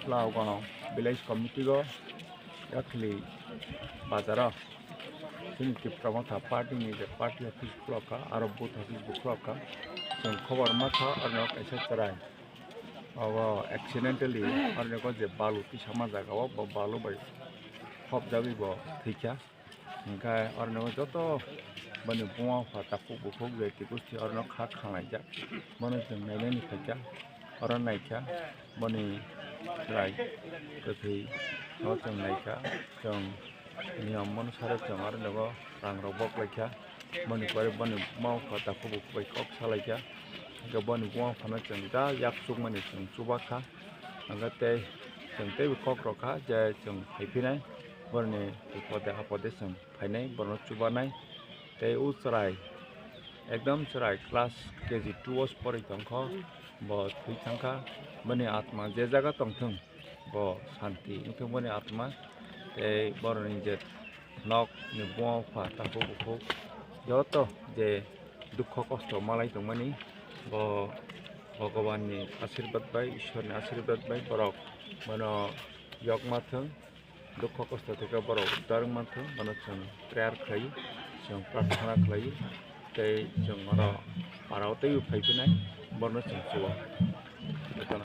Lao Gono, village committee go, actually Bazara, Sinki Pramata party ni the party office blocker, Arab both office book blocker, some cover mata or not etc. Our accidentally or not the balu Pishamazagawa, Balu by Hop Davibo, Tika, Nkai or no Joto, Bunny Bua, Fatapu, the Tikusti or not Hakanaja, Monotone Melanie Kaja, or a Naika, Bunny. Right, tapi nó chừng này cả chừng nhiều món sao chừng ở đâu có ràng rau bốc lại cả mình phải bên mau phải tập phục về cốc sao lại cả cái bên quan phải nó chừng đã giáp xuống mình chừng chú bác khác anh cái tê chừng tê về cốc rồi cả giờ chừng hay phi này bên này thì có thể chừng phải này bên nó chú bác này tê út sài एकदम सराय class KG 2 was पढ़ी तंखो बहुत ठीक तंखा बने आत्मा जे जगह तंथुं बो शांति इंथुं बने आत्मा ते बरनि जे नक निबुआ फाता बुखु यतो जे दुख कष्ट मलाई तंमनि बो भगवाननि आशीर्वाद बाय ईश्वरनि आशीर्वाद बाय बरक मनो योग माथों दुख कष्ट थेके बरक उद्धार माथों मनो जों प्रेयार खायो जों प्रार्थना खायो जों मारा पारावते फैफिनाय बरनो जों